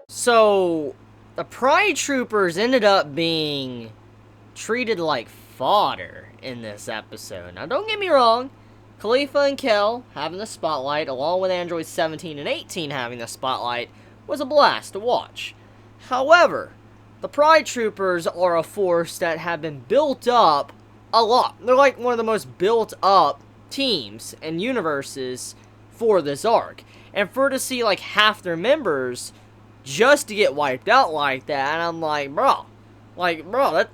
So, the Pride Troopers ended up being treated like fodder in this episode. Now, don't get me wrong, Khalifa and Kel having the spotlight, along with androids 17 and 18 having the spotlight, was a blast to watch. However, the Pride Troopers are a force that have been built up a lot. They're like one of the most built up teams and universes for this arc. And for to see like half their members just to get wiped out like that, and I'm like, bro,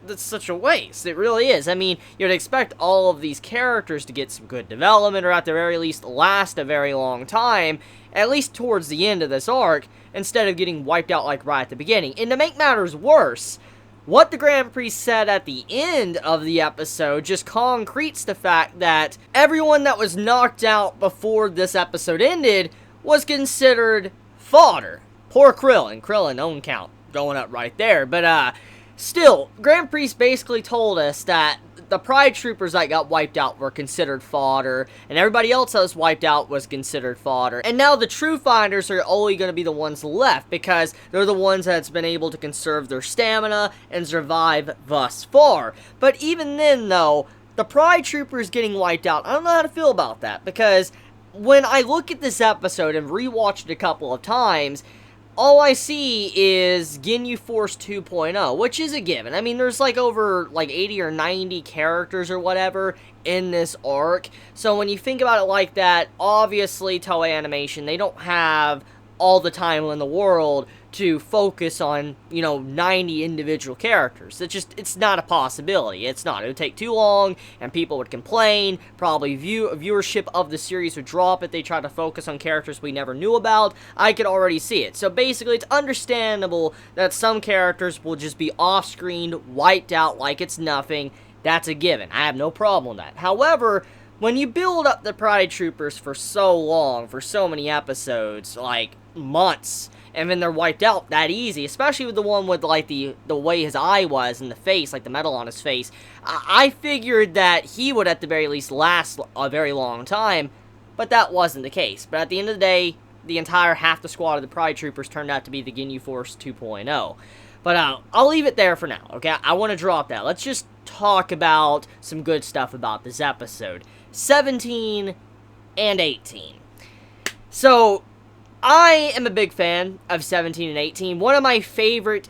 that's such a waste. It really is. I mean, you'd expect all of these characters to get some good development, or at the very least last a very long time, at least towards the end of this arc, instead of getting wiped out like right at the beginning. And to make matters worse, what the Grand Priest said at the end of the episode just concretes the fact that everyone that was knocked out before this episode ended was considered fodder. Poor Krillin own count going up right there, but still, Grand Priest basically told us that the Pride Troopers that got wiped out were considered fodder, and everybody else that was wiped out was considered fodder. And now the True Finders are only going to be the ones left, because they're the ones that's been able to conserve their stamina and survive thus far. But even then, though, the Pride Troopers getting wiped out, I don't know how to feel about that, because when I look at this episode and rewatch it a couple of times, all I see is Ginyu Force 2.0, which is a given. I mean, there's like over like 80 or 90 characters or whatever in this arc. So when you think about it like that, obviously Toei Animation, they don't have all the time in the world to focus on, 90 individual characters. It's not a possibility. It's not. It would take too long, and people would complain. Probably viewership of the series would drop if they tried to focus on characters we never knew about. I could already see it. So basically, it's understandable that some characters will just be off-screen, wiped out like it's nothing. That's a given. I have no problem with that. However, when you build up the Pride Troopers for so long, for so many episodes, like months, and then they're wiped out that easy, especially with the one with, like, the way his eye was in the face, like the metal on his face, I figured that he would at the very least last a very long time, but that wasn't the case. But at the end of the day, the entire half the squad of the Pride Troopers turned out to be the Ginyu Force 2.0. But I'll leave it there for now, okay? I want to drop that. Let's just talk about some good stuff about this episode. 17 and 18. So, I am a big fan of 17 and 18. One of my favorite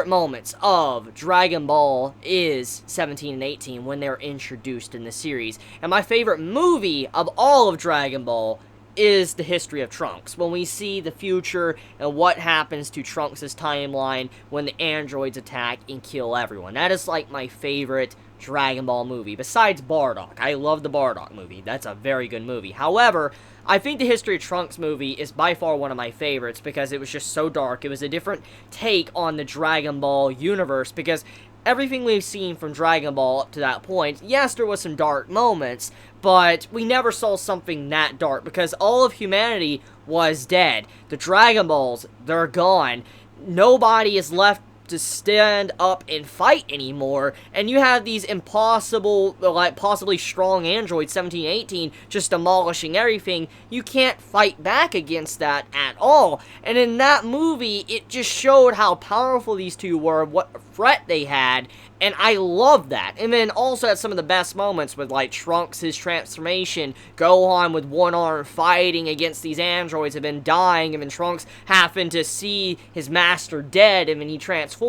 moments of Dragon Ball is 17 and 18 when they're introduced in the series. And my favorite movie of all of Dragon Ball is The History of Trunks, when we see the future and what happens to Trunks' timeline when the androids attack and kill everyone. That is like my favorite Dragon Ball movie, besides Bardock. I love the Bardock movie. That's a very good movie. However, I think the History of Trunks movie is by far one of my favorites because it was just so dark. It was a different take on the Dragon Ball universe, because everything we've seen from Dragon Ball up to that point, yes, there was some dark moments, but we never saw something that dark because all of humanity was dead. The Dragon Balls, they're gone. Nobody is left to stand up and fight anymore, and you have these impossible, like, possibly strong androids, 17, 18, just demolishing everything. You can't fight back against that at all, and in that movie, it just showed how powerful these two were, what threat they had, and I love that. And then also had some of the best moments with, like, Trunks' his transformation, Gohan with one arm fighting against these androids, and then dying, and then Trunks having to see his master dead, and then he transforms.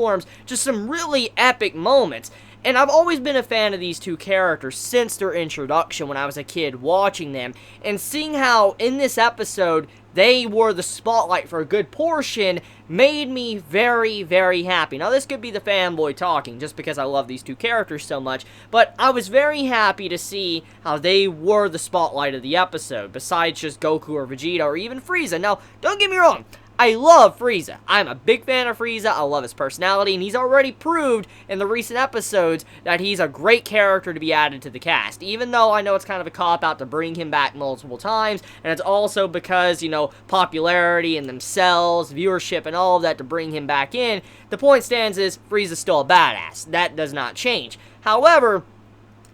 Just some really epic moments. And I've always been a fan of these two characters since their introduction when I was a kid watching them. And seeing how in this episode they were the spotlight for a good portion made me very, very happy. Now this could be the fanboy talking just because I love these two characters so much, but I was very happy to see how they were the spotlight of the episode, besides just Goku or Vegeta or even Frieza. Now, don't get me wrong, I love Frieza. I'm a big fan of Frieza. I love his personality, and he's already proved in the recent episodes that he's a great character to be added to the cast. Even though I know it's kind of a cop-out to bring him back multiple times, and it's also because, popularity and themselves, viewership, and all of that to bring him back in, the point stands is Frieza's still a badass. That does not change. However,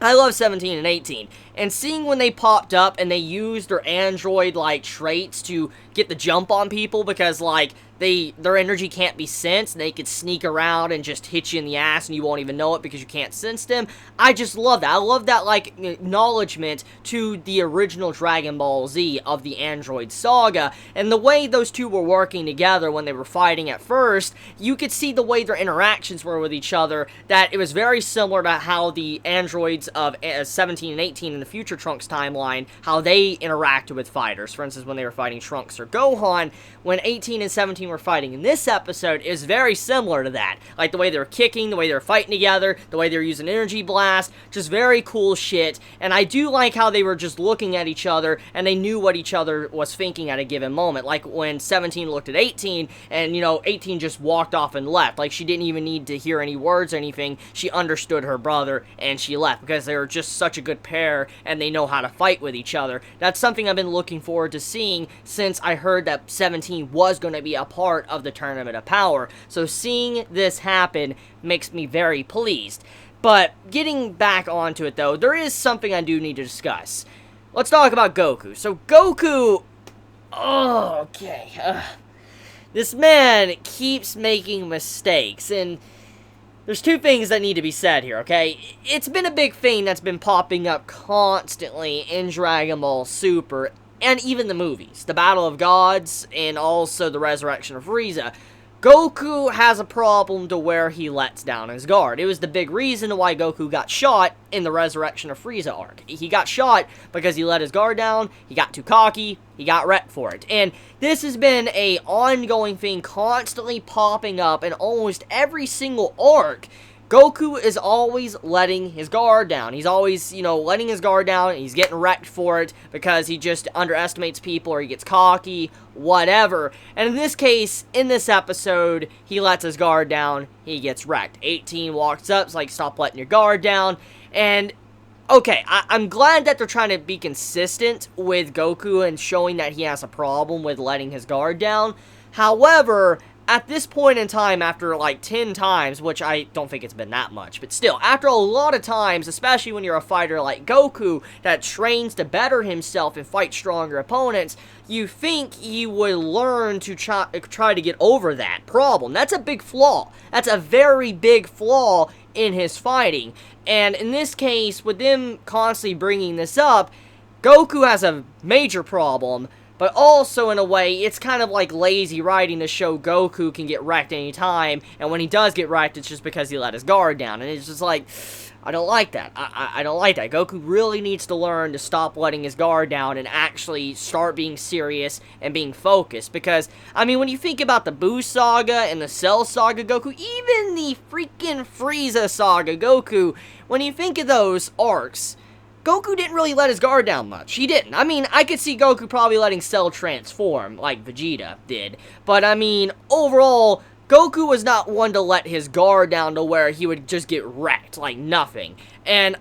I love 17 and 18, and seeing when they popped up and they used their android-like traits to get the jump on people because, like, their energy can't be sensed, and they could sneak around and just hit you in the ass and you won't even know it because you can't sense them. I just love that. I love that, like, acknowledgement to the original Dragon Ball Z of the Android saga, and the way those two were working together when they were fighting at first, you could see the way their interactions were with each other, that it was very similar to how the androids of 17 and 18 in the future Trunks timeline, how they interacted with fighters. For instance, when they were fighting Trunks or Gohan, when 18 and 17 were fighting in this episode, is very similar to that. Like the way they were kicking, the way they were fighting together, the way they were using energy blast, just very cool shit. And I do like how they were just looking at each other and they knew what each other was thinking at a given moment. Like when 17 looked at 18 and, you know, 18 just walked off and left. Like she didn't even need to hear any words or anything. She understood her brother and she left because they were just such a good pair and they know how to fight with each other. That's something I've been looking forward to seeing since I heard that 17 was going to be a part of the Tournament of Power. So seeing this happen makes me very pleased. But getting back onto it though, there is something I do need to discuss. Let's talk about Goku. So Goku... Oh, okay. This man keeps making mistakes, and there's two things that need to be said here, okay? It's been a big thing that's been popping up constantly in Dragon Ball Super, and even the movies. The Battle of Gods, and also the Resurrection of Frieza. Goku has a problem to where he lets down his guard. It was the big reason why Goku got shot in the Resurrection of Frieza arc. He got shot because he let his guard down, he got too cocky, he got wrecked for it. And this has been an ongoing thing constantly popping up in almost every single arc. Goku is always letting his guard down. He's always, you know, letting his guard down, and he's getting wrecked for it because he just underestimates people or he gets cocky, whatever. And in this case, in this episode, he lets his guard down, he gets wrecked. 18 walks up, it's like, stop letting your guard down. And, okay, I'm glad that they're trying to be consistent with Goku and showing that he has a problem with letting his guard down. However, at this point in time, after like 10 times, which I don't think it's been that much, but still, after a lot of times, especially when you're a fighter like Goku that trains to better himself and fight stronger opponents, you think he would learn to try to get over that problem. That's a big flaw. That's a very big flaw in his fighting. And in this case, with them constantly bringing this up, Goku has a major problem. But also, in a way, it's kind of like lazy writing to show Goku can get wrecked anytime, and when he does get wrecked, it's just because he let his guard down, and it's just like, I don't like that. I don't like that. Goku really needs to learn to stop letting his guard down and actually start being serious and being focused, because, I mean, when you think about the Buu Saga and the Cell Saga Goku, even the freaking Frieza Saga Goku, when you think of those arcs, Goku didn't really let his guard down much. He didn't. I mean, I could see Goku probably letting Cell transform, like Vegeta did. But, I mean, overall, Goku was not one to let his guard down to where he would just get wrecked, like nothing. And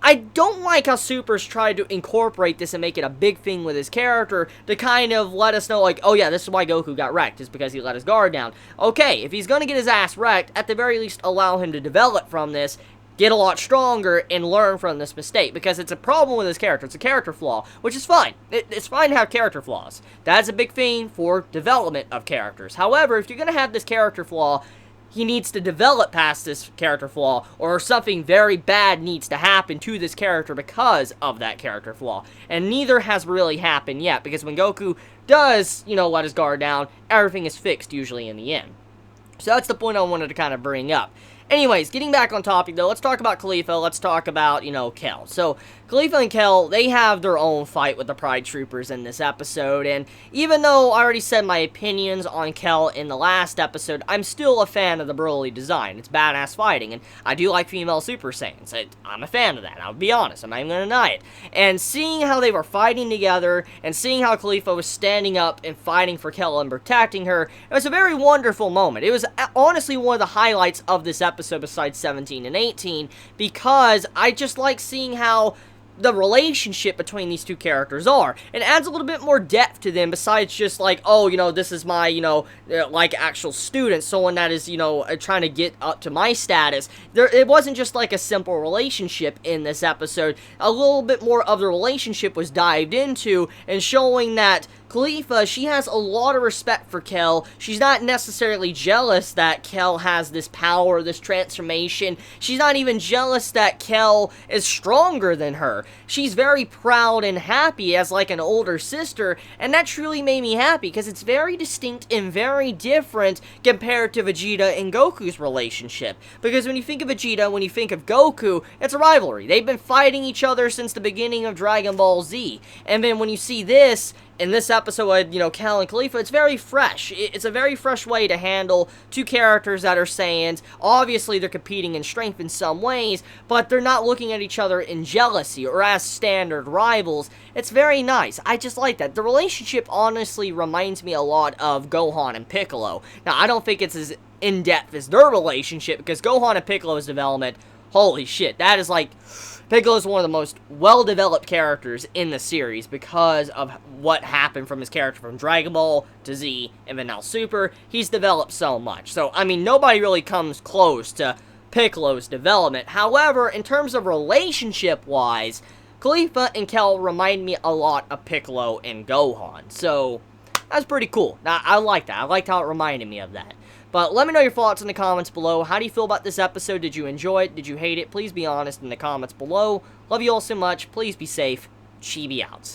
I don't like how Super's tried to incorporate this and make it a big thing with his character to kind of let us know, like, oh yeah, this is why Goku got wrecked, is because he let his guard down. Okay, if he's gonna get his ass wrecked, at the very least allow him to develop from this, get a lot stronger, and learn from this mistake, because it's a problem with his character. It's a character flaw, which is fine. It's fine to have character flaws. That's a big thing for development of characters. However, if you're going to have this character flaw, he needs to develop past this character flaw, or something very bad needs to happen to this character because of that character flaw. And neither has really happened yet, because when Goku does, you know, let his guard down, everything is fixed usually in the end. So that's the point I wanted to kind of bring up. Anyways, getting back on topic though, let's talk about Khalifa, let's talk about, you know, Kel. So, Khalifa and Kel, they have their own fight with the Pride Troopers in this episode, and even though I already said my opinions on Kel in the last episode, I'm still a fan of the Broly design. It's badass fighting, and I do like female Super Saiyans. I'm a fan of that, I'll be honest, I'm not even gonna deny it. And seeing how they were fighting together, and seeing how Khalifa was standing up and fighting for Kel and protecting her, it was a very wonderful moment. It was honestly one of the highlights of this episode besides 17 and 18, because I just like seeing how the relationship between these two characters are. It adds a little bit more depth to them besides just like, oh, this is my, like actual student, someone that is, trying to get up to my status. It wasn't just like a simple relationship in this episode. A little bit more of the relationship was dived into and showing that Khalifa, she has a lot of respect for Kel. She's not necessarily jealous that Kel has this power, this transformation. She's not even jealous that Kel is stronger than her. She's very proud and happy as like an older sister, and that truly made me happy because it's very distinct and very different compared to Vegeta and Goku's relationship. Because when you think of Vegeta, when you think of Goku, it's a rivalry. They've been fighting each other since the beginning of Dragon Ball Z. And then when you see this, in this episode, Kel and Khalifa, it's very fresh. It's a very fresh way to handle two characters that are Saiyans. Obviously, they're competing in strength in some ways, but they're not looking at each other in jealousy or as standard rivals. It's very nice. I just like that. The relationship honestly reminds me a lot of Gohan and Piccolo. Now, I don't think it's as in-depth as their relationship, because Gohan and Piccolo's development, holy shit, that is like... Piccolo is one of the most well-developed characters in the series because of what happened from his character from Dragon Ball to Z and then now Super. He's developed so much. So, I mean, nobody really comes close to Piccolo's development. However, in terms of relationship-wise, Khalifa and Kel remind me a lot of Piccolo and Gohan. So, that's pretty cool. Now, I like that. I liked how it reminded me of that. But let me know your thoughts in the comments below. How do you feel about this episode? Did you enjoy it? Did you hate it? Please be honest in the comments below. Love you all so much. Please be safe. Chibi out.